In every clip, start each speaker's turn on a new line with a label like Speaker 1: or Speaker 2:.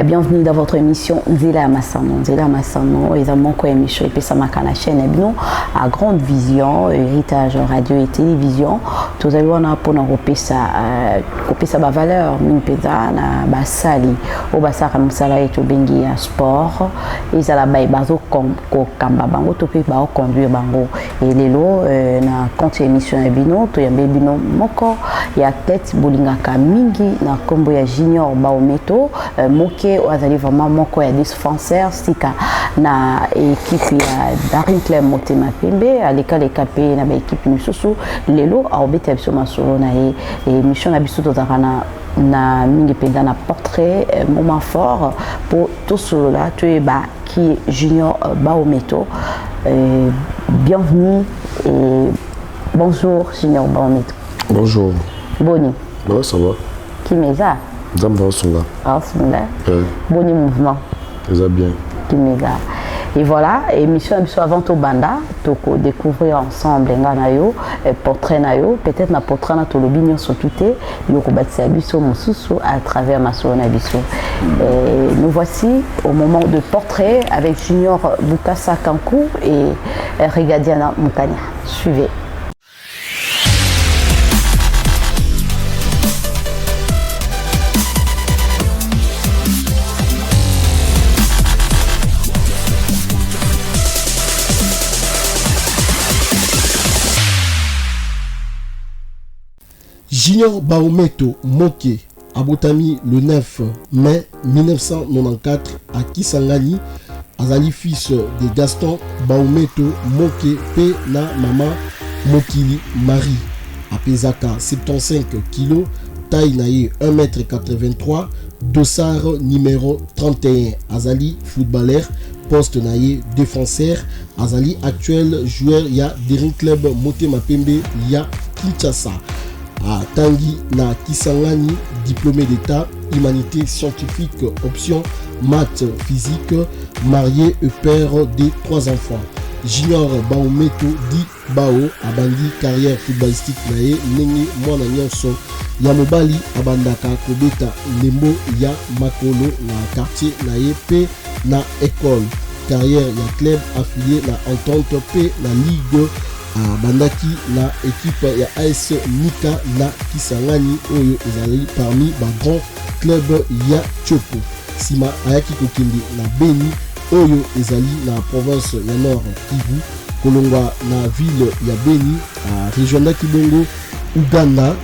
Speaker 1: Bienvenue dans votre émission Nzela Massano. Nzela Massano est mon co-émission et puis ça m'a la chaîne à Grande Vision, héritage radio et télévision. Tout à l'heure on a pour nous couper sa valeur, min pesa na basali, au basara musala et au bengi sport. Ils à la baie bazo ko kamba bango to pe ba conduire bango et lelo na compte émission ya bino to ya bino moko ya tête bolingaka mingi na kombo ya junior baometo moke wazali vraiment moko ya dispensaire sika na équipe ya Daring Club Motema Pembe aleka leka pe na ba équipe misusu lelo aobeta biso masolo na e émission na biso tozakana na mingi penda na portrait moment fort pour tout cela tu es ba qui junior baometo bienvenue et bonjour junior baometo.
Speaker 2: Bonjour.
Speaker 1: Boni.
Speaker 2: Ouais, ça va.
Speaker 1: Qui m'est ça?
Speaker 2: Zamba Songa.
Speaker 1: Ah, Songa.
Speaker 2: Ouais.
Speaker 1: Boni mouvement.
Speaker 2: Ça bien.
Speaker 1: Qui m'est ça? Et voilà, émission avant au banda, to découvrir ensemble nganayo, portrait nayo, peut-être na portrait na to lobinyo sotuté, yo ko batisa biso mususu à travers ma sona biso. Nous voici au moment de portrait avec Junior Bukasa Kankou et Rigadiana Moukania. Suivez.
Speaker 3: Junior Baometo Moke, abotami le 9 mai 1994 à Kisangani, azali fils de Gaston Baometo Moke pe na maman Mokili Marie. Apezaka 75 kg, taille naye 1m83, dossard numéro 31. Azali footballeur, poste naye défenseur. Azali actuel joueur ya Daring Club Motema Pembe ya Kinshasa. À Tanguy na Kisangani, diplômé d'état, humanité scientifique, option maths physique, marié et père de 3 enfants. Junior Baometo dit Bao abandi carrière footballistique nae nenge mwana nyonso ya mobali abandaka kobeta lembo ya makolo na quartier nae pe na école. Carrière ya club affilié na Entente pe na Ligue bandaki na équipe ya AS Nika na Kisangani oyo ezali parmi ba grand club ya Chopo. Sima ayaki kokende na Beni oyo ezali na province ya Nord Kivu, kolongwa na ville ya Beni a région ya Kibongo Uganda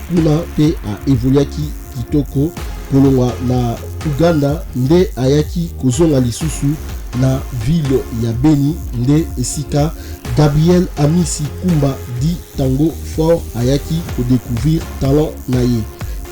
Speaker 3: kuna pe a évoluaki kitoko kolongwa na Uganda nde ayaki kozonga lisusu na ville ya Beni nde esika Gabriel Amisi Kumba dit Tango Fort ayaki pour découvrir talent naye.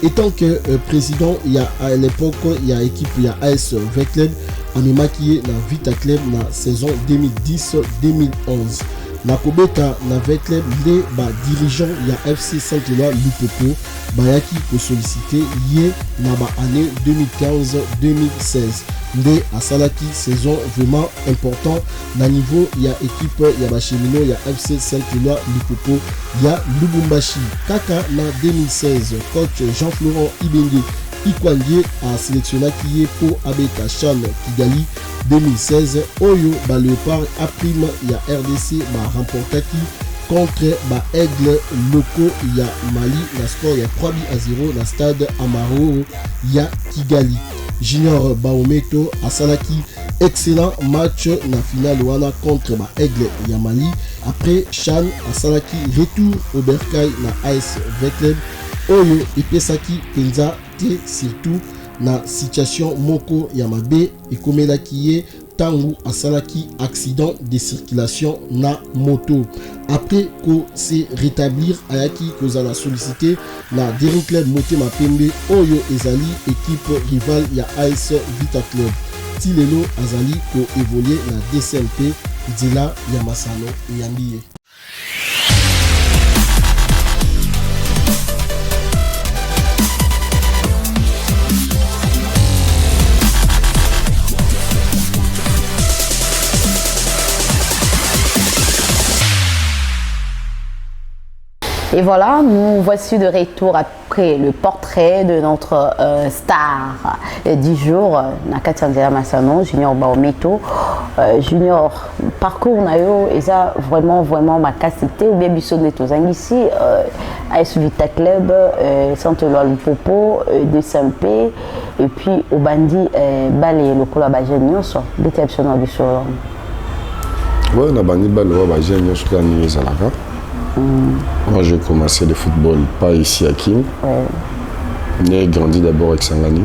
Speaker 3: Étant que président, il y a à l'époque il y a équipe il y a AS Vecleb amemaki na Vita Club na saison 2010-2011. Na kobeta na Vecleb nde ba dirigeant il y a FC Saint-Éloi Lupopo bayaki pour solliciter yé na ba année 2015-2016. Nde asalaki saison vraiment important na niveau ya équipe ya bachemino ya FC Saint-Éloi Lupopo ya Lubumbashi. Kaka na 2016 coach Jean-Florent Ibenge Ikwangie a sélectionné qui est pour Abeka Chan Kigali 2016 Oyo ba Léopard a prime ya RDC ba remportaki contre ba Aigle locaux ya Mali la score ya 3-0 na stade Amaro ya Kigali. Junior Baometo asalaki excellent match na finale wana contre ba Aigle ya Mali. Après Chan asalaki retour au Bercail na AS Vecleb oyo epesaki penza te surtout na situation moko ya mabe ekomelaki ye tangu asalaki accident de circulation na moto. Après ko se rétablir ayaki kozala sollicité na Daring Club Motema Pembe oyo ezali équipe rivale ya AS Vita Club. Tilelo azali ko évoluer na DCMP Nzela ya Masano Yambiye.
Speaker 1: Et voilà, nous voici de retour après le portrait de notre star du jour, Nakati Nzela Masano, Junior Baometo. Junior, parcours nayo, et ça vraiment ma capacité ou bien bisonne tous ici, AS Vita Club, Centre Lupopo, DSMP, et puis au bandi balé le collaboration sur déception du sur.
Speaker 2: Ouais, on a bandi balé le collaboration sur la nuit Zalaka. Moi, j'ai commencé le football pas ici à Kim. Ouais. J'ai grandi d'abord avec Sangani,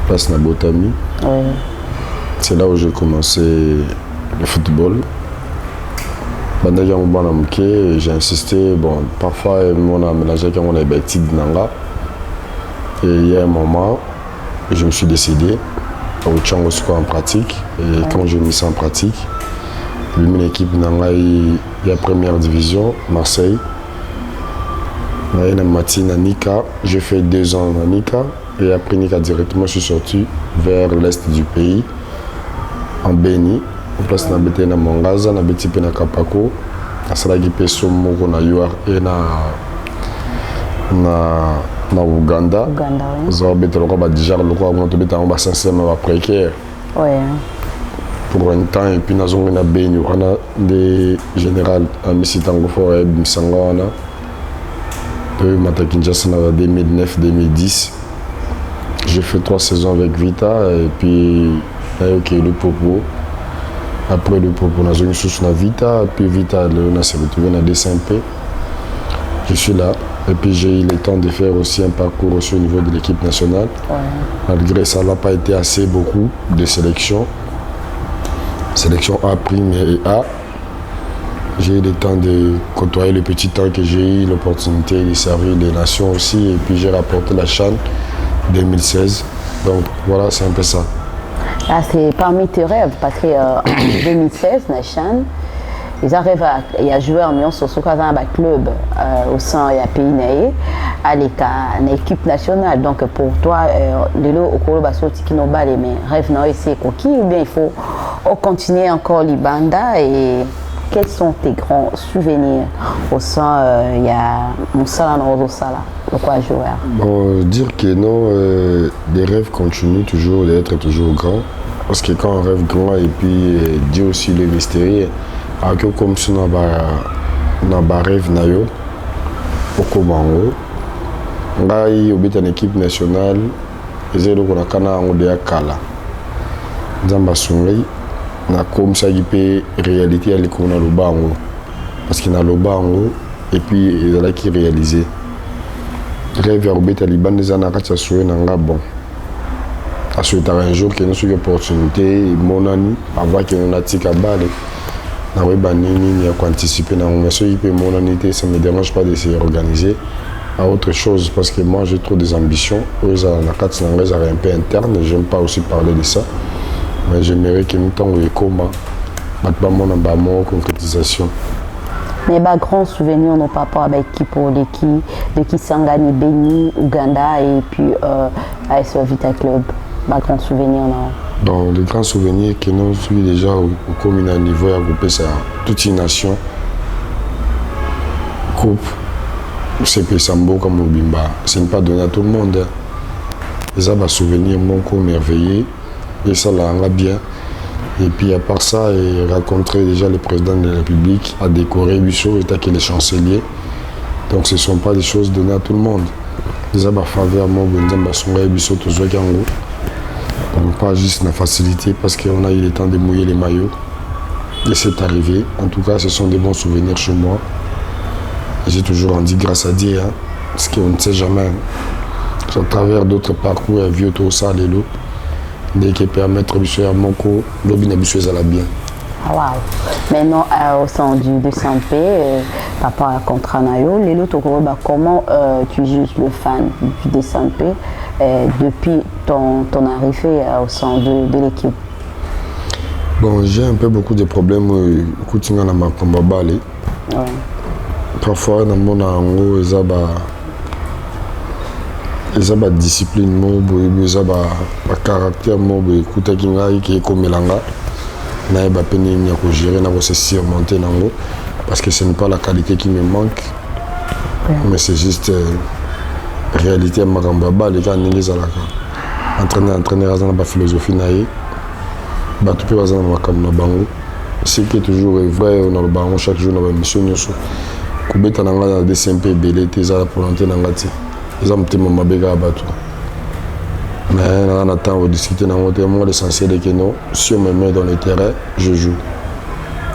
Speaker 2: place Nabotami. Ouais. C'est là où j'ai commencé le football. J'ai insisté, bon, parfois on a mélangé quand on a bêtis de Nanga. Et il y a un moment, je me suis décidé au Tchango en pratique. Et quand j'ai mis ça en pratique, une équipe Nanga, il y a première division, Marseille. J'ai fait 2 ans à Nika. Et après Nika directement, je suis sorti vers l'est du pays, en Béni. En place nabete na Mongaza, nabeti pe na Kapako. Asalaki pe somo na UR et na Uganda. Za bete lokwa ba dijar lokwa mo to beta ba sincèrement ba précaire. Ouais. Pour un temps et puis na zonga na Béni, on a des général Amisi Tango Forêt Bisangana. De Matakinjasa en 2009-2010. J'ai fait 3 saisons avec Vita et puis le Popo. Après le Popo, on a joué sous la Vita, puis Vita, on s'est retrouvé dans DSMP. Je suis là. Et puis j'ai eu le temps de faire aussi un parcours aussi au niveau de l'équipe nationale. Ouais. Malgré ça, n'a pas été assez beaucoup de sélections. Sélection A, prime et A. J'ai eu le temps de côtoyer le petit temps que j'ai eu, l'opportunité de servir les nations aussi. Et puis j'ai rapporté la CHAN 2016. Donc voilà, c'est un peu ça.
Speaker 1: Ah, c'est parmi tes rêves, parce qu'en 2016, la CHAN, ils arrivent à jouer en Union sur ce club au sein du pays à l'équipe nationale. Donc pour toi, les lots au Kolo Bassoti qui n'ont pas les rêves, c'est coquille, ou bien il faut continuer encore l'Ibanda et quels sont tes grands souvenirs au sein il y a Moussala Sala, le quoi joueur?
Speaker 2: Bon, dire que non, les rêves continuent toujours d'être toujours grands. Parce que quand on rêve grand et puis Dieu aussi le mystérieux, comme si on a rêve nayo, au Komango, on a eu une équipe nationale, et c'est donc on a kana on de akala. Zamba sungai, na comme ça qui peut réalité aller qu'on a le bango, parce qu'il a le bango et puis il a là qui réalisé. Rêve à Robert Taliban des anarachs à souhait nanga bon. À souhaiter un jour qu'il y ait une opportunité, mon ami, avant qu'il y ait une attaque à balle. Je n'ai pas anticipé, ça ne me dérange pas de se réorganiser à autre chose parce que moi j'ai trop des ambitions. Eux, un peu interne, je n'aime pas aussi parler de ça. Mais j'aimerais que nous temps comment mon concrétisation.
Speaker 1: Mais bah, grand souvenir nos papas avec qui pour l'équipe de Kisangani, Béni, Ouganda et puis AS Vita Club. Bah, grand souvenir là.
Speaker 2: Donc les grands souvenirs que nous sommes déjà au communal niveau à grouper ça toute une nation. Coupe, c'est Sambo comme Obimba. Ce n'est pas donné à tout le monde. Les abats souvenirs mon coup merveilleux et ça là va bien. Et puis à part ça, il rencontrer déjà le président de la République, à décorer Bissot et que les chanceliers. Donc ce ne sont pas des choses données à tout le monde. Les abats faveur mon Benzamba Songa et Bissot tous les Gango. Donc pas juste la facilité parce qu'on a eu le temps de mouiller les maillots. Et c'est arrivé. En tout cas, ce sont des bons souvenirs chez moi. J'ai toujours dit grâce à Dieu, hein, parce qu'on ne sait jamais. À travers d'autres parcours, et vieux tout ça, les lots. Dès qu'il permettre à mon co, l'objet à la bien.
Speaker 1: Ah wow. Maintenant, au sein du DSMP, papa a contrat nayo, les lots, comment tu juges le fan du DSMP depuis ton arrivée au sein de l'équipe?
Speaker 2: Bon, j'ai un peu beaucoup de problèmes écoute dans ma combat balé. Parfois dans mon ango ils ont discipline ils ont caractère écoute qui est comme l'anga na ba peine ni ko gérer na ko se surmonter nango parce que ce n'est pas la qualité qui me manque Mais c'est juste réalité makambo ba les gars ndenge ezalaka entraîneur aza na ba philosophie na ye bato mpe baza na makambo na bango ce qui est toujours vrai na lobango chaque jour na bamission nyonso kobeta na ngai na dessin mpe ebele te eza volonté na ngai te eza motema mabe kaka bato mais naza na temps odiscute nango te moi l'essentiel est que non si on me met dans le terrain je joue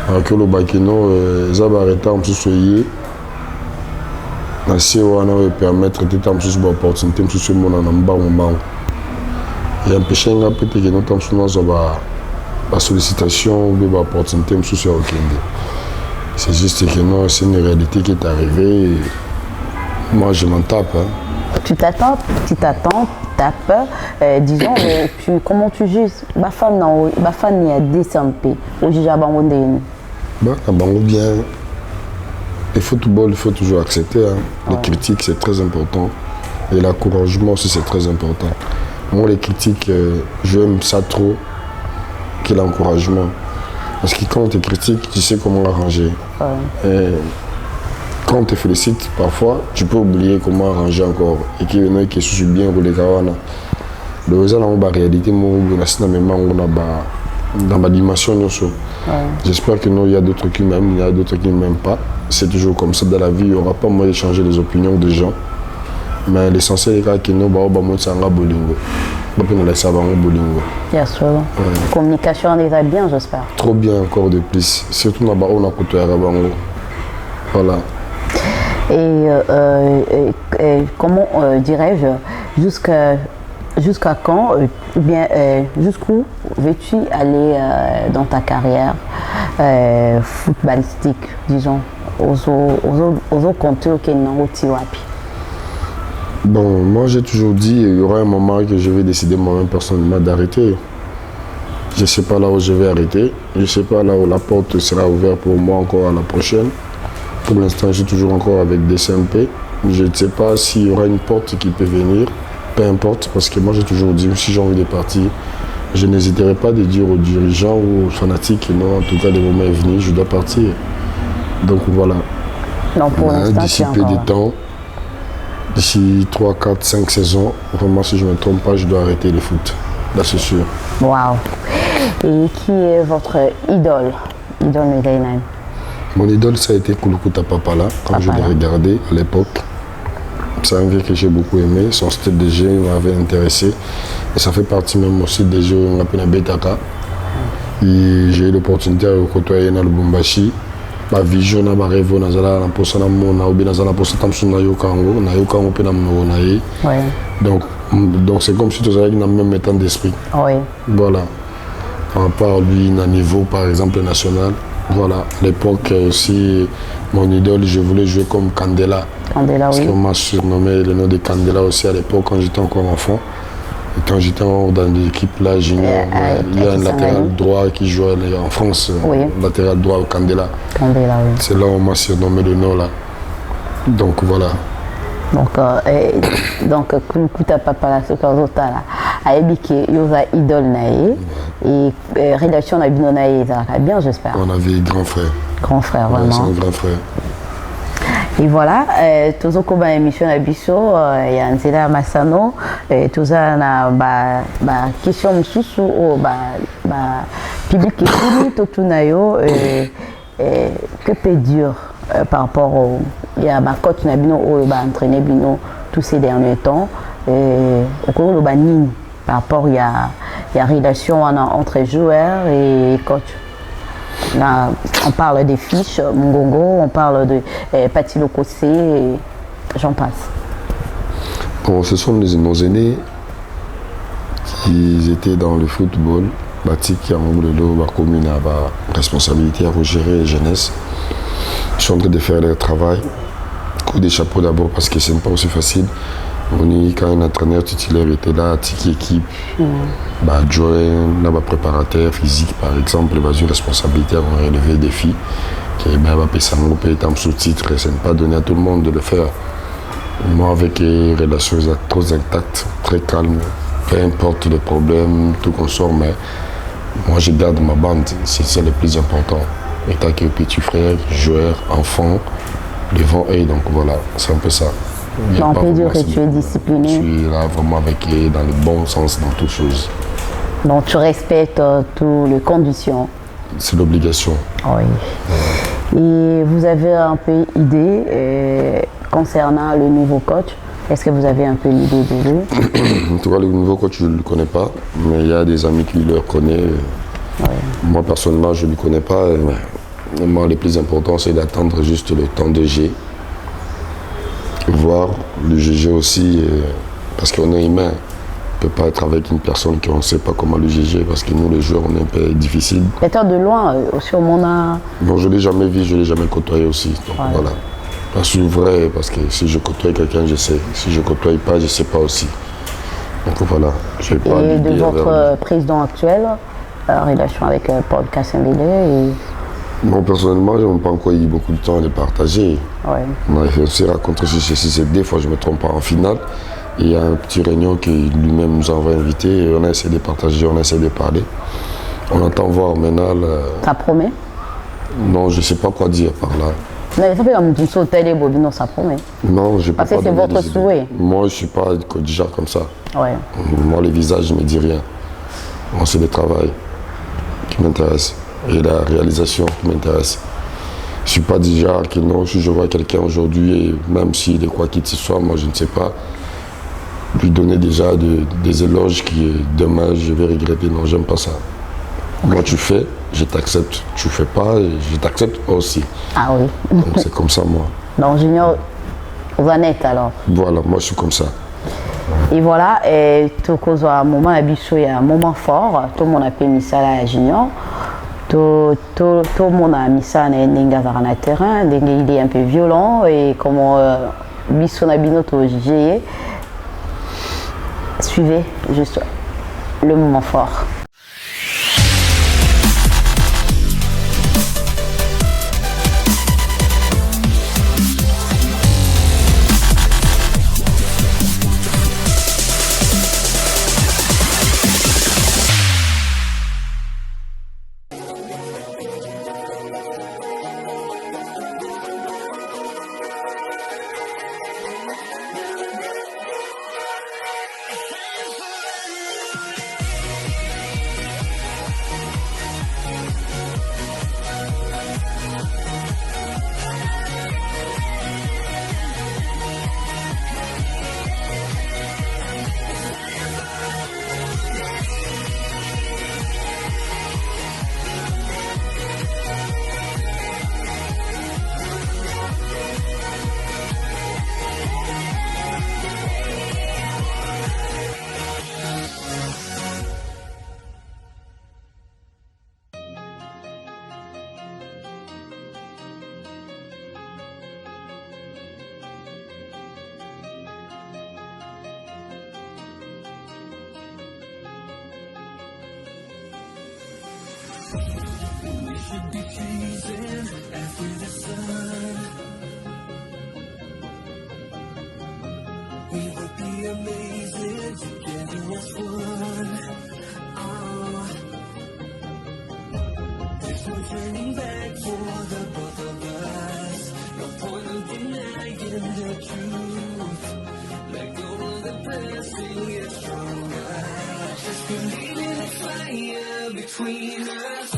Speaker 2: alors que olobaki no eza baretard mosusu eye na se wana oyo permettre te ntango mosusu baopportunité mosusu emona na mbangu empêche nga mpe teke no ntango mosusu nazwa basollicitation ou baopportunité mosusu ya kokende c'est juste que non c'est une réalité qui est arrivée et moi je m'en tape
Speaker 1: tu t'attends, t'as peur, disons, comment tu juges ma femme il y a des SMP au juge à Bangonde.
Speaker 2: Bien. Le football, il faut toujours accepter. Hein. Les critiques, c'est très important. Et l'encouragement aussi, c'est très important. Moi, les critiques, j'aime ça trop que l'encouragement. Parce que quand on te critique, tu sais comment arranger. Et quand on te félicite, parfois, tu peux oublier comment arranger encore. Et qu'il y en a qui sont bien roulés. Donc, ça, dans la réalité, dans ma dimension. J'espère que non, il y a d'autres qui m'aiment, il y a d'autres qui ne m'aiment pas. C'est toujours comme ça dans la vie, il n'y aura pas moyen de changer les opinions des gens. Mais l'essentiel est que nous, nous sommes bolingo.
Speaker 1: Bien sûr. Communication déjà bien, j'espère.
Speaker 2: Trop bien encore de plus. Surtout dans on a côté Bango. Voilà.
Speaker 1: Et comment dirais-je, jusqu'à quand, ou bien jusqu'où veux-tu aller dans ta carrière footballistique, disons, aux compteurs qui n'ont pas.
Speaker 2: Bon, moi j'ai toujours dit il y aura un moment que je vais décider moi-même personnellement d'arrêter. Je ne sais pas là où je vais arrêter, je ne sais pas là où la porte sera ouverte pour moi encore à la prochaine. Pour l'instant, je suis toujours encore avec des SMP. Je ne sais pas s'il y aura une porte qui peut venir. Peu importe, parce que moi j'ai toujours dit, si j'ai envie de partir, je n'hésiterai pas de dire aux dirigeants ou aux fanatiques, non, en tout cas le moment est venu, je dois partir. Donc voilà. D'ici peu de temps, d'ici 3, 4, 5 saisons, vraiment si je ne me trompe pas, je dois arrêter le foot. Là c'est sûr.
Speaker 1: Waouh. Et qui est votre idole Médaïnaï?
Speaker 2: Mon idole, ça a été Kulukuta Papala, quand je l'ai regardé à l'époque. C'est un vieux que j'ai beaucoup aimé, son style de jeu m'avait intéressé. Et ça fait partie même aussi des jeux qu'on appelle Betaka. J'ai eu l'opportunité de côtoyer dans le Bumbashi. Ma vision, ma rêve, donc c'est comme si tu avais dans le même état d'esprit.
Speaker 1: Oui.
Speaker 2: Voilà. Par rapport à lui, à niveau par exemple national. Voilà, à l'époque aussi, mon idole, je voulais jouer comme Candela. Parce qu'on m'a surnommé le nom de Candela aussi à l'époque quand j'étais encore enfant. Et quand j'étais dans l'équipe là, junior, il y a un latéral droit qui jouait en France, latéral droit au Candela. C'est là où on m'a surnommé le nom là. Donc voilà.
Speaker 1: Donc Kulukuta Papala Sokazota là a ébiqué yosa idole nae et relation na bino nae bien j'espère.
Speaker 2: On avait grand frère.
Speaker 1: Grand frère vraiment.
Speaker 2: C'est un grand frère.
Speaker 1: Et voilà, tous au combat émission à Bisso, il y a Nzela Massano, tous na question mususu au public qui tout tout nayo que peut dire par rapport au il y a ma coach Nabino ou entraîné Bino tous ces derniers temps au cours de Banini par rapport il y a relation entre joueurs et coach. Là, on parle des fiches Mungongo, on parle de Patilo Kossé et j'en passe.
Speaker 2: Bon, ce sont nos aînés qui étaient dans le football. Batik qui a la commune a la responsabilité à gérer les jeunesses. Ils sont en train de faire leur travail. Coup des chapeaux d'abord parce que ce n'est pas aussi facile. Quand un entraîneur titulaire était là, Tiki équipe, Joël, préparateur physique par exemple, il a une responsabilité à relever des défis. Ce n'est pas donné à tout le monde de le faire. Moi, avec les relations trop intactes, très calmes, peu importe le problème, tout qu'on sort, mais moi je garde ma bande, c'est ça le plus important. Et tant que petit frère, joueur, enfant, devant eux. Donc voilà, c'est un peu ça.
Speaker 1: On peut dire que tu es discipliné.
Speaker 2: Je suis là vraiment avec eux dans le bon sens, dans toutes choses.
Speaker 1: Donc tu respectes toutes les conditions.
Speaker 2: C'est l'obligation.
Speaker 1: Oui. Et vous avez un peu idée concernant le nouveau coach? Est-ce que vous avez un peu l'idée de lui?
Speaker 2: En tout cas, le nouveau coach, je ne le connais pas, mais il y a des amis qui le connaissent.
Speaker 1: Oui.
Speaker 2: Moi, personnellement, je ne le connais pas. Moi, le plus important, c'est d'attendre juste le temps de G. Voir le juger aussi, parce qu'on est humain. On ne peut pas être avec une personne qu'on ne sait pas comment le juger, parce que nous, les joueurs, on est un peu difficile.
Speaker 1: Étant de loin, aussi au monde a...
Speaker 2: Non, je ne l'ai jamais vu, je ne l'ai jamais côtoyé aussi. Donc voilà. Je suis vrai, parce que si je côtoie quelqu'un, je sais. Si je ne côtoie pas, je ne sais pas aussi. Donc voilà. Je pas
Speaker 1: et de votre président actuel, relation avec Paul Kassembele
Speaker 2: Moi, personnellement, je n'ai pas encore eu beaucoup de temps à les partager.
Speaker 1: Ouais.
Speaker 2: On a aussi raconté ceci, des fois, je ne me trompe pas, en finale. Il y a un petit réunion qui lui-même nous envoie inviter. Et on a essayé de partager, on a essayé de parler. On entend voir maintenant.
Speaker 1: Ça promet?
Speaker 2: Non, je ne sais pas quoi dire par là.
Speaker 1: Mais ça fait comme du sauter les bobines, ça promet.
Speaker 2: Non, je ne peux pas.
Speaker 1: Parce que c'est votre souhait.
Speaker 2: Moi, je ne suis pas du genre comme ça.
Speaker 1: Ouais.
Speaker 2: Moi, le visage ne me dit rien. Moi, c'est le travail qui m'intéresse et la réalisation qui m'intéresse. Je ne suis pas du genre que non, si je vois quelqu'un aujourd'hui, et même s'il est quoi qu'il ce soit, moi, je ne sais pas, lui donner déjà des éloges qui, demain, je vais regretter. Non, j'aime pas ça. Moi, tu fais, je t'accepte. Tu fais pas, je t'accepte aussi.
Speaker 1: Ah oui.
Speaker 2: Donc, c'est comme ça, moi.
Speaker 1: Donc, Junior, vous en êtes alors?
Speaker 2: Voilà, moi, je suis comme ça.
Speaker 1: Et voilà, et tout cause un moment habitué, il y a un moment fort. Tout le monde a pu mis ça là à Junior. Tout le monde a mis ça dans le terrain. Il est un peu violent et comment Bissou n'a bien auto GIE. Suivez juste le moment fort.
Speaker 4: should be chasing after the sun. We would be amazing together as one. Oh, there's no turning back for the both of us. No point of denying the truth. Let go of the past and get stronger. Just believe in the fire between us.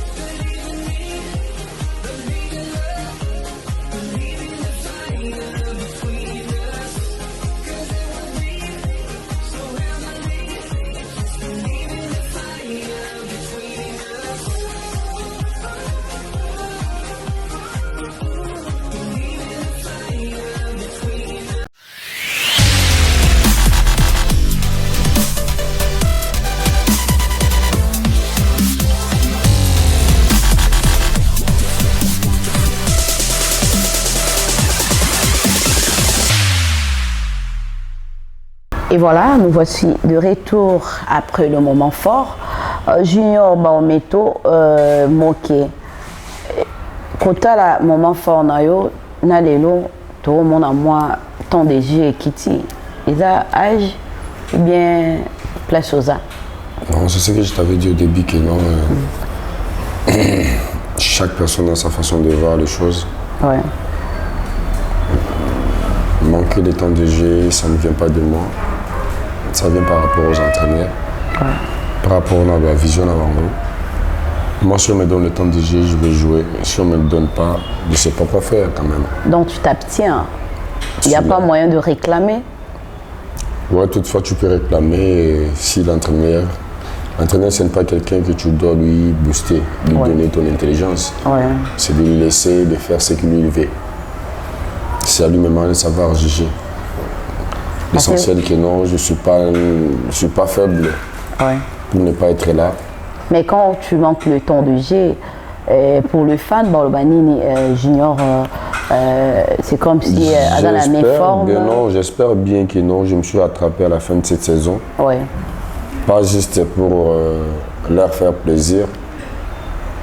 Speaker 4: Believe in me, believe in love, believe in
Speaker 1: Et voilà, nous voici de retour après le moment fort. Junior Baometo Moké. Kota la moment fort na yo na lelo tout le monde a moi temps de jeu Kitty. Ils ont âge ou bien place aux arts.
Speaker 2: Non, c'est ce que je t'avais dit au début que non. Chaque personne a sa façon de voir les choses.
Speaker 1: Ouais.
Speaker 2: Manquer de temps de jeu, ça ne vient pas de moi. Ça vient par rapport aux entraîneurs.
Speaker 1: Ouais.
Speaker 2: Par rapport à la vision avant nous. Moi, si on me donne le temps de jeu, je vais jouer. Si on ne me le donne pas, je ne sais pas quoi faire quand même.
Speaker 1: Donc tu t'abstiens. Il n'y a pas moyen de réclamer.
Speaker 2: Ouais, toutefois, tu peux réclamer si l'entraîneur. L'entraîneur, ce n'est pas quelqu'un que tu dois lui booster, lui donner ton intelligence.
Speaker 1: Ouais.
Speaker 2: C'est de lui laisser de faire ce qu'il lui veut. C'est à lui-même de savoir juger. L'essentiel que non, je ne suis pas faible
Speaker 1: Ouais.
Speaker 2: pour ne pas être là.
Speaker 1: Mais quand tu manques le temps de jeu, pour le fan, Balobanini Junior, c'est comme si dans la même forme.
Speaker 2: J'espère bien que non, je me suis attrapé à la fin de cette saison.
Speaker 1: Ouais.
Speaker 2: Pas juste pour leur faire plaisir,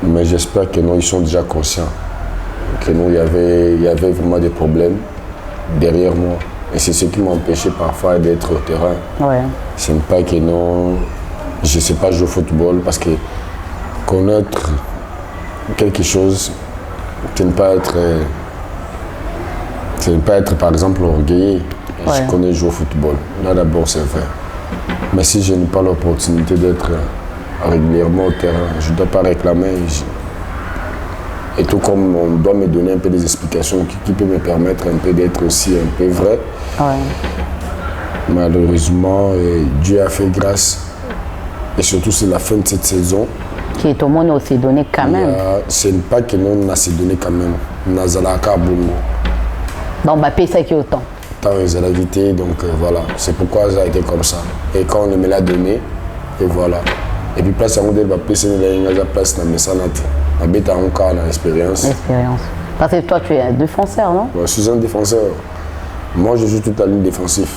Speaker 2: mais j'espère que non, ils sont déjà conscients que non, il y avait vraiment des problèmes derrière moi. Et c'est ce qui m'empêchait parfois d'être au terrain.
Speaker 1: Ouais.
Speaker 2: Ce n'est pas que non, je ne sais pas jouer au football parce que connaître quelque chose, ce n'est pas être par exemple orgueilleux.
Speaker 1: Ouais.
Speaker 2: Je connais jouer au football. Là d'abord c'est vrai. Mais si je n'ai pas l'opportunité d'être régulièrement au terrain, je ne dois pas réclamer. Et tout comme on doit me donner un peu des explications qui peuvent me permettre un peu d'être aussi un peu vrai.
Speaker 1: Ouais.
Speaker 2: Malheureusement, Dieu a fait grâce. Et surtout, c'est la fin de cette saison.
Speaker 1: Qui tout le monde s'est donné quand même.
Speaker 2: Ce n'est pas que nous, on a s'est donné quand même. Nazalaka Boumou.
Speaker 1: Donc, Mbappé, c'est qui autant.
Speaker 2: Tant ils ont invité, donc voilà. C'est pourquoi ça a été comme ça. Et quand on me l'a donné, et voilà. Et puis, place à Moudel Mbappé, c'est la place dans mes sanates. Mbappé a encore l'expérience.
Speaker 1: L'expérience. Parce que toi, tu es un défenseur, non?
Speaker 2: Je suis un défenseur. Moi, je joue toute la ligne défensive.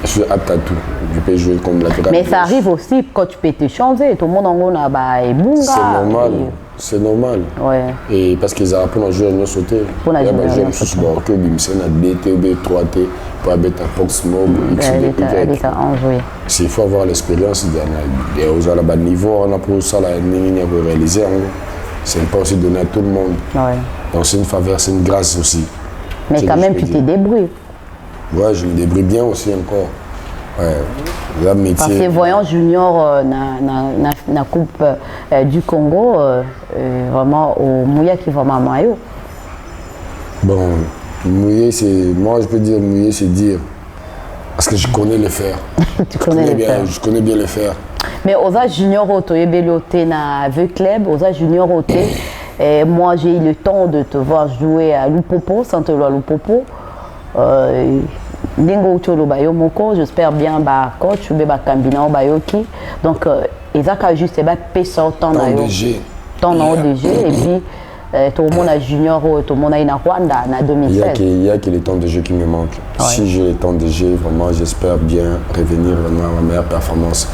Speaker 2: Je suis apte à tout. Je peux jouer comme latéral.
Speaker 1: Mais ça arrive aussi quand tu peux te changer. Tout le monde en gros a bah bunga.
Speaker 2: C'est normal. C'est normal.
Speaker 1: Ouais.
Speaker 2: Et parce qu'ils apprennent à jouer à nous sauter.
Speaker 1: Pour la
Speaker 2: jouer
Speaker 1: jouer
Speaker 2: à sauter. Que Bimsen a DT, B3T, pour habiter à Fox Mob, X, Y. Il faut avoir l'expérience. Aux bas niveau, on a pour ça la réaliser. C'est pas aussi donné à tout le monde.
Speaker 1: Ouais.
Speaker 2: Donc c'est une faveur, c'est une grâce aussi.
Speaker 1: Mais quand même, tu te débrouilles.
Speaker 2: Ouais, je me débrouille bien aussi encore. Ouais. Là, métier.
Speaker 1: Parce que voyant junior na coupe du Congo, vraiment au Mouya qui va ma maillot.
Speaker 2: Bon, mouiller, c'est. Moi, je peux dire mouiller, c'est dire. Parce que je connais le faire.
Speaker 1: Tu connais le faire.
Speaker 2: Je connais bien le faire.
Speaker 1: Mais aux âges junior auto, il na Veu Club, aux âges junior auto. Moi, j'ai eu le temps de te voir jouer à Lupopo, Saint-Éloi Lupopo. J'espère bien bah coach ou bah Kambina Bayoki. Donc ils ont juste bah pesa autant
Speaker 2: dans DG.
Speaker 1: Tant dans DG et puis tout le monde a junior, tout le monde a une Rwanda en 2016.
Speaker 2: Il y a que les temps de jeu qui me manquent. Ouais. Si j'ai les temps de jeu, vraiment j'espère bien revenir vraiment à ma meilleure performance.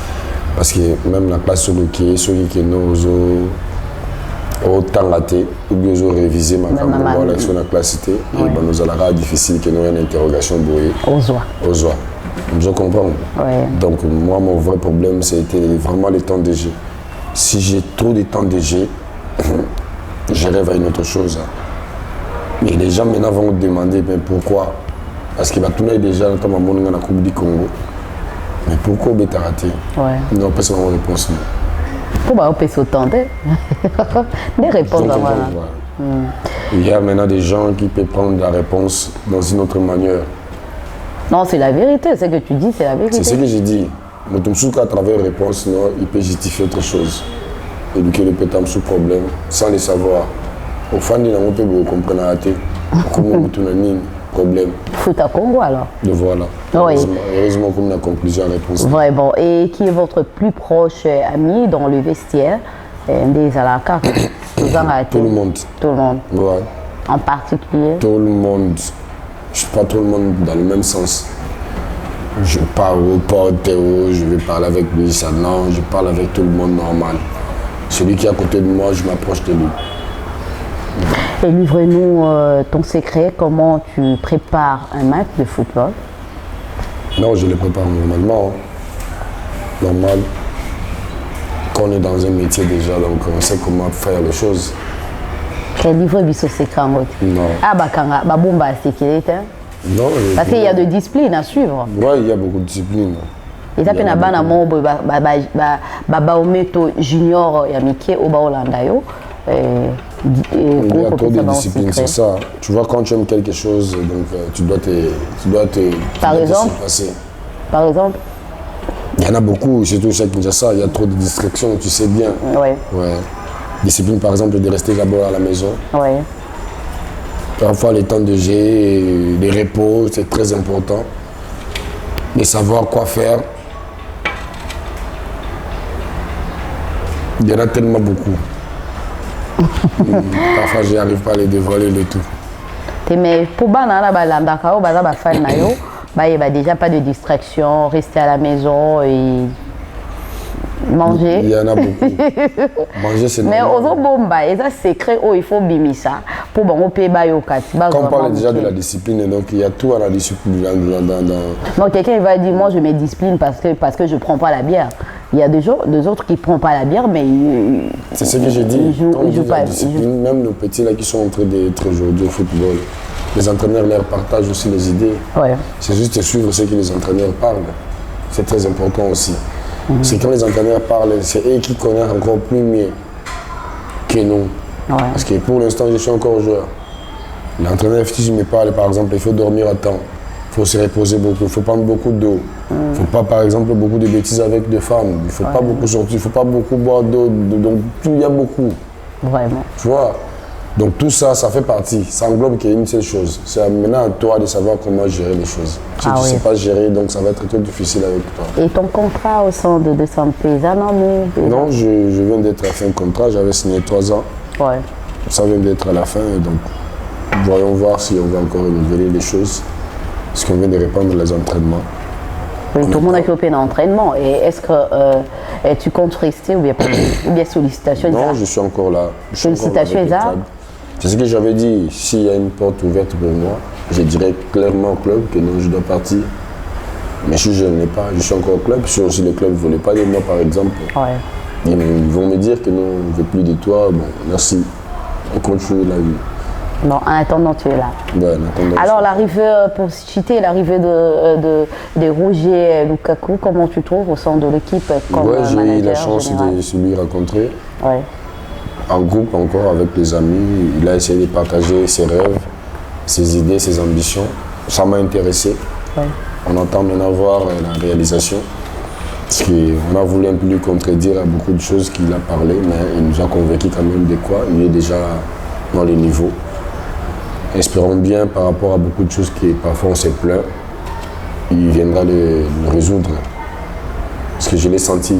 Speaker 2: Parce que même la classe sur le quai, ceux qui nous autant raté, ou bien ils ont révisé ma caméra sur la classité, et ben nous allons difficile que nous ayons une interrogation brouillée. Aux oies. Je comprends.
Speaker 1: Ouais.
Speaker 2: Donc moi, mon vrai problème, c'était vraiment les temps de jeu. Si j'ai trop de temps de jeu, je rêve à une autre chose. Mais les gens maintenant vont me demander mais pourquoi. Parce que tout le monde est déjà comme à mon la Coupe du Congo. Mais pourquoi tu as raté?
Speaker 1: Ouais.
Speaker 2: Non, pas seulement réponse.
Speaker 1: Pourquoi on peut s'attendre? Des réponses à voilà.
Speaker 2: Il y a maintenant des gens qui peuvent prendre la réponse dans une autre manière.
Speaker 1: Non, c'est la vérité, ce que tu dis, c'est la vérité.
Speaker 2: C'est ce que j'ai dit. Mais à travers réponse, non, il peut justifier autre chose. Éduquer le pétam sous problème, sans le savoir. Au fond, on peut comprendre la tête. Comment on a un problème.
Speaker 1: Foot à Congo alors.
Speaker 2: De voilà.
Speaker 1: Oui.
Speaker 2: Heureusement qu'on a conclusion à la réponse.
Speaker 1: Vraiment. Et qui est votre plus proche ami dans le vestiaire des Alaka?
Speaker 2: Tout le monde.
Speaker 1: Tout le monde.
Speaker 2: Ouais.
Speaker 1: En particulier?
Speaker 2: Tout le monde. Je ne suis pas tout le monde dans le même sens. Je parle au pote Théo, je vais parler avec lui, ça non, je parle avec tout le monde normal. Celui qui est à côté de moi, je m'approche de lui.
Speaker 1: Et livre-nous ton secret, comment tu prépares un match de football.
Speaker 2: Non, je le prépare normalement. Normal. Quand on est dans un métier déjà, donc on sait comment faire les choses.
Speaker 1: Quel livre est ce secret en route?
Speaker 2: Non.
Speaker 1: Ah, bah, bah, bon, bah, c'est qu'il est.
Speaker 2: Non.
Speaker 1: Parce qu'il y a de discipline à suivre.
Speaker 2: Oui, il y a beaucoup de discipline.
Speaker 1: Et ça, c'est un bon Baometo junior, Yamike, Oba Olandayo.
Speaker 2: Il y a trop de discipline, c'est ça. Tu vois, quand tu aimes quelque chose, donc tu dois te
Speaker 1: Par exemple,
Speaker 2: passer.
Speaker 1: Par exemple,
Speaker 2: il y en a beaucoup, surtout chez Kinshasa, il y a trop de distractions, tu sais bien.
Speaker 1: ouais.
Speaker 2: Ouais. Discipline, par exemple, de rester d'abord à la maison.
Speaker 1: Ouais.
Speaker 2: Parfois, les temps de jeu, les repos, c'est très important. De savoir quoi faire. Il y en a tellement beaucoup. Parfois, je n'arrive pas à les dévoiler le tout.
Speaker 1: Mais pour il n'y a déjà pas de distraction, rester à la maison et manger.
Speaker 2: Il y en a beaucoup. Manger, c'est
Speaker 1: Mais
Speaker 2: normal.
Speaker 1: aux bomba, et ça secret, il faut bimisa pour bon payer
Speaker 2: Quand on parle déjà de la discipline, donc il y a tout à la discipline.
Speaker 1: Donc quelqu'un va dire, moi je me discipline parce que je ne prends pas la bière. Il y a des autres qui ne prennent pas la bière, mais
Speaker 2: c'est ce que j'ai dit. Quand on dit
Speaker 1: pas.
Speaker 2: la discipline, même nos petits là qui sont en train d'être aujourd'hui au football, les entraîneurs leur partagent aussi les idées.
Speaker 1: Ouais.
Speaker 2: C'est juste de suivre ce que les entraîneurs parlent. C'est très important aussi. C'est quand les entraîneurs parlent, c'est eux qui connaissent encore plus mieux que nous.
Speaker 1: Ouais.
Speaker 2: Parce que pour l'instant, je suis encore joueur. L'entraîneur, si je me parle, par exemple, il faut dormir à temps. Il faut se reposer beaucoup, il faut prendre beaucoup d'eau. Il ne faut pas, par exemple, beaucoup de bêtises avec des femmes. Il ne faut pas beaucoup sortir, il ne faut pas beaucoup boire d'eau. Donc, il y a beaucoup.
Speaker 1: Vraiment.
Speaker 2: Tu vois? Donc, tout ça, ça fait partie. Ça englobe qu'il y a une seule chose. C'est maintenant à toi de savoir comment gérer les choses. Si tu ne sais pas gérer, donc ça va être très difficile avec toi.
Speaker 1: Et ton contrat au sein de Saint-Pézan,
Speaker 2: non, je viens d'être à fin de contrat. J'avais signé 3 ans.
Speaker 1: Ouais.
Speaker 2: Ça vient d'être à la fin. Donc, voyons voir si on va encore renouveler les choses. Parce qu'on vient de répandre les entraînements.
Speaker 1: Oui, tout le monde a occupé dans l'entraînement. Et est-ce que tu comptes rester ou bien sollicitation?
Speaker 2: Non, je suis encore là.
Speaker 1: Félicitations, Eza.
Speaker 2: C'est ce que j'avais dit. S'il y a une porte ouverte pour moi, je dirais clairement au club que non, je dois partir. Mais si je ne l'ai pas, je suis encore au club. Si aussi le club ne voulait pas de moi, par exemple, ils vont me dire que non, on ne veut plus de toi. Bon, merci. On continue la vie.
Speaker 1: Non, en attendant, tu es là.
Speaker 2: Ouais, en attendant,
Speaker 1: alors, l'arrivée, pour citer, l'arrivée de Roger Lukaku, comment tu trouves au sein de l'équipe comme
Speaker 2: ouais, j'ai eu la chance
Speaker 1: général
Speaker 2: de lui rencontrer.
Speaker 1: Ouais.
Speaker 2: En groupe encore avec les amis, il a essayé de partager ses rêves, ses idées, ses ambitions. Ça m'a intéressé.
Speaker 1: Ouais.
Speaker 2: On entend maintenant voir la réalisation. Parce qu'on a voulu un peu lui contredire à beaucoup de choses qu'il a parlé, mais il nous a convaincu quand même de quoi. Il est déjà dans les niveaux. Espérons bien par rapport à beaucoup de choses qui parfois on s'est plaint, il viendra le résoudre. Parce que je l'ai senti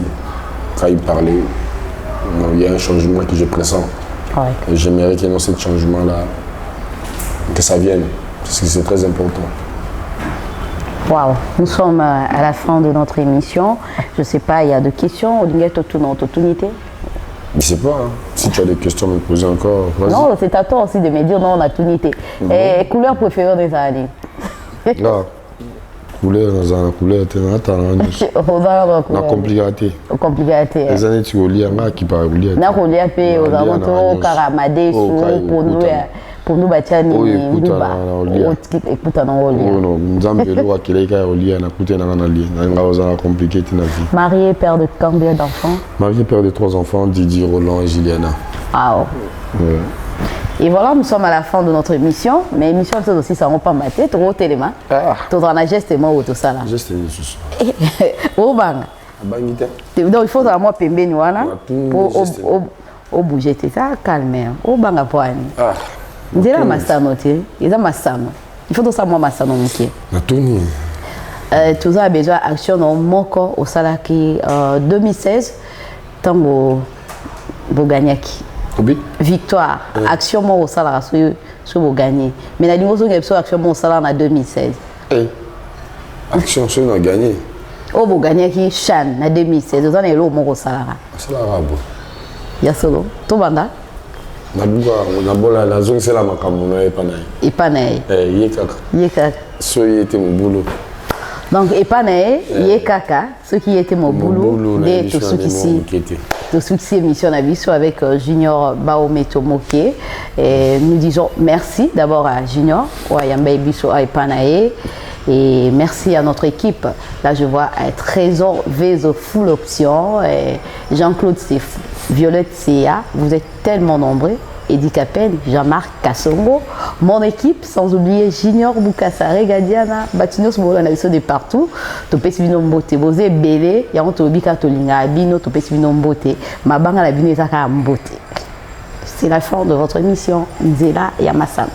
Speaker 2: quand il parlait. Il y a un changement que je pressens.
Speaker 1: Ouais.
Speaker 2: Et j'aimerais qu'il y ait dans ce changement-là, que ça vienne, parce que c'est très important.
Speaker 1: Waouh, nous sommes à la fin de notre émission. Je ne sais pas, il y a des questions au niveau de notre opportunité?
Speaker 2: Je ne sais pas, hein. Si tu as des questions à me poser encore, vas-y.
Speaker 1: Non, c'est à toi aussi de me dire non, on a tout unité. Et couleur préférée des années?
Speaker 2: Là, couleur, la compliqué.
Speaker 1: Compliqué.
Speaker 2: Les années, tu roules, qui parle rouler.
Speaker 1: Na rouler à paix aux alentours, Karamade, pour nous bâtir ni écoute en
Speaker 2: compliqué.
Speaker 1: Marié, père de combien d'enfants?
Speaker 2: Marié, père de 3 enfants, Didier, Roland et Juliana.
Speaker 1: Ah, ouais. Et voilà, nous sommes à la fin de notre émission. Mais l'émission, c'est aussi, ça ne rend pas ma tête. Au téléma. Tout en a geste et moi, tout ça là.
Speaker 2: Geste et juste.
Speaker 1: Au bang. Donc, il faut que moi, pembe, pour bouger, c'est ça, calmer. Au bang à poignet. Il y a Massano, il y a Massano. Il faut que ça moi Massano. Tout ça a besoin d'action dans mon corps au Salaki 2016. Tango Boganyaki. Victoire. Action moi au Salaki sur Bogany. Mais la ligne de action moi au Salaki en 2016.
Speaker 2: Action, on a gagné.
Speaker 1: Oh, vous gagnez qui Chan, na 2016. Deux ans et l'eau, mon salara.
Speaker 2: C'est l'arabe.
Speaker 1: Yasolo. Tout banda.
Speaker 2: On a beau la zone, c'est la macamouna et panaï.
Speaker 1: Et panaï.
Speaker 2: Yekaka. Ceux qui étaient mon boulot.
Speaker 1: Donc, et panaï, Yekaka, ceux qui étaient mon boulot, de tout ce qui s'y. Tout ce qui émission à Bissou avec Junior Baometo Moké. Et nous disons merci d'abord à Junior, Wayamba Bissou à Epanae. Et merci à notre équipe. Là, je vois Trésor Vezo Full Option, Jean-Claude Sef, Violette Cia. Vous êtes tellement nombreux. Eddie Capel, Jean-Marc Kassongo, mon équipe, sans oublier Junior Boukassa, Gadiana, Batinos Moulanaïso de partout. Topes Vino Mbote, Bosé Bélé, Yantobi Katolinga, Abino, Topes Vino Mbote, Mabanga la Binezaka Mbote. C'est la fin de votre émission, Nzela Yamassam.